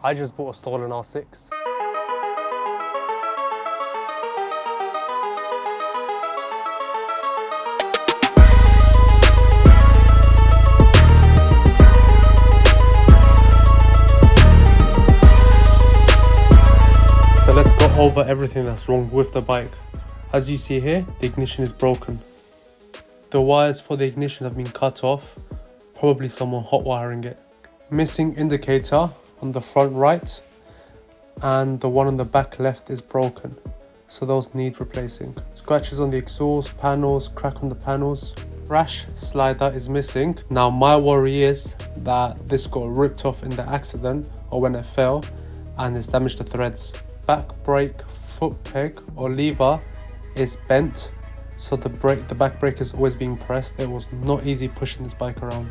I just bought a stolen R6. So let's go over everything that's wrong with the bike. As you see here, the ignition is broken. The wires for the ignition have been cut off, probably someone hot wiring it. Missing indicator on the front right, and the one on the back left is broken, so those need replacing. Scratches on the exhaust panels, crack on the panels. Crash slider is missing. Now my worry is that this got ripped off in the accident or when it fell and it's damaged the threads. Back brake foot peg or lever is bent, so the back brake is always being pressed. It was not easy pushing this bike around.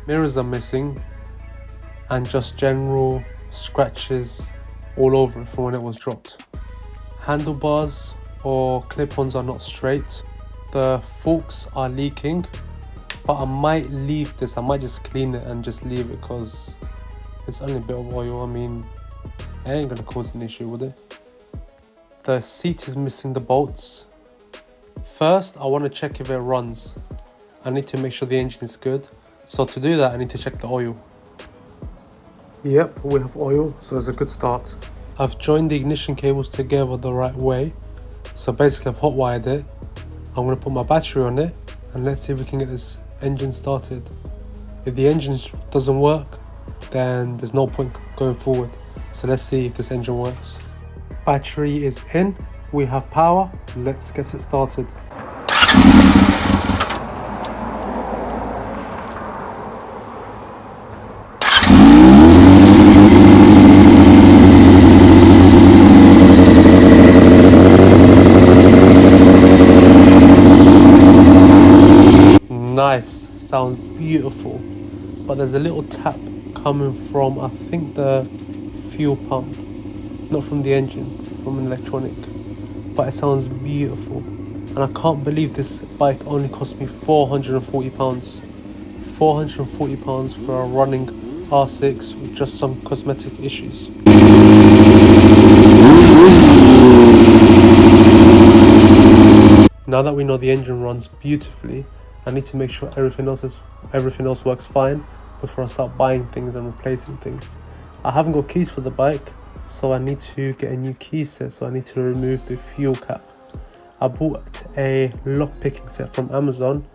Mirrors are missing, and just general scratches all over it from when it was dropped. Handlebars or clip-ons are not straight. The forks are leaking, but I might leave this. I might just clean it and just leave it because it's only a bit of oil. I mean, it ain't gonna cause an issue, would it? The seat is missing the bolts. First, I want to check if it runs. I need to make sure the engine is good. So to do that, I need to check the oil. Yep, we have oil, so it's a good start. I've joined the ignition cables together the right way. So basically I've hot wired it. I'm going to put my battery on it and let's see if we can get this engine started. If the engine doesn't work, then there's no point going forward. So let's see if this engine works. Battery is in, we have power, let's get it started. Nice, sounds beautiful, but there's a little tap coming from, I think, the fuel pump, not from the engine, from an electronic, but it sounds beautiful. And I can't believe this bike only cost me £440. £440 for a running R6 with just some cosmetic issues. Now that we know the engine runs beautifully, I need to make sure everything else works fine before I start buying things and replacing things. I haven't got keys for the bike, so I need to get a new key set, so I need to remove the fuel cap. I bought a lockpicking set from Amazon.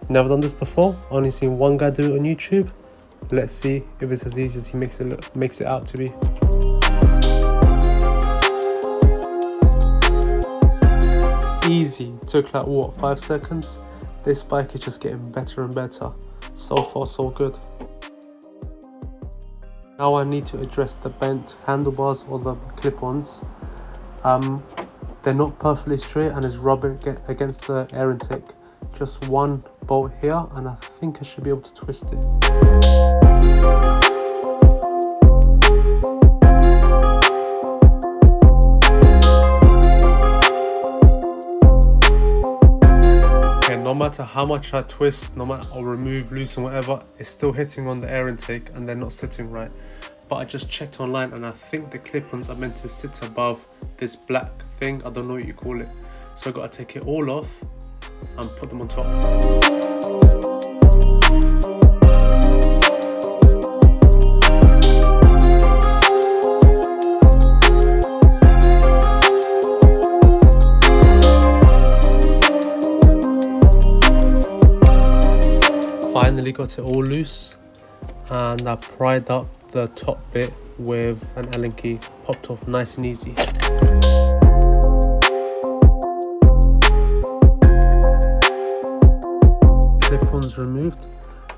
Never done this before, only seen one guy do it on YouTube. Let's see if it's as easy as he makes it out to be. Easy, took like what, 5 seconds? This bike is just getting better and better. So far so good. Now I need to address the bent handlebars or the clip-ons. They're not perfectly straight and it's rubbing against the air intake. Just one bolt here and I think I should be able to twist it. No matter how much I twist, no matter or remove, loosen, whatever, it's still hitting on the air intake and they're not sitting right. But I just checked online and I think the clip-ons are meant to sit above this black thing. I don't know what you call it. So I've got to take it all off and put them on top. Finally got it all loose and I pried up the top bit with an Allen key, popped off nice and easy. Clip-ons removed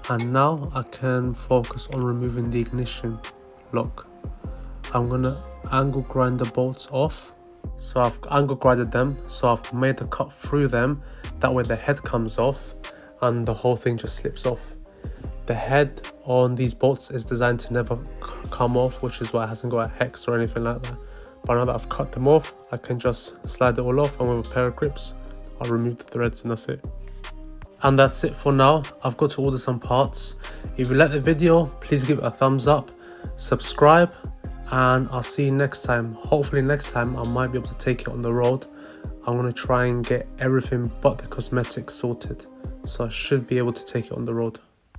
and now I can focus on removing the ignition lock. I'm gonna angle grind the bolts off. So I've angle grinded them, so I've made a cut through them, that way the head comes off and the whole thing just slips off. The head on these bolts is designed to never come off, which is why it hasn't got a hex or anything like that. But now that I've cut them off, I can just slide it all off, and with a pair of grips, I'll remove the threads and that's it. And that's it for now. I've got to order some parts. If you like the video, please give it a thumbs up, subscribe, and I'll see you next time. Hopefully next time I might be able to take it on the road. I'm going to try and get everything but the cosmetics sorted, so I should be able to take it on the road.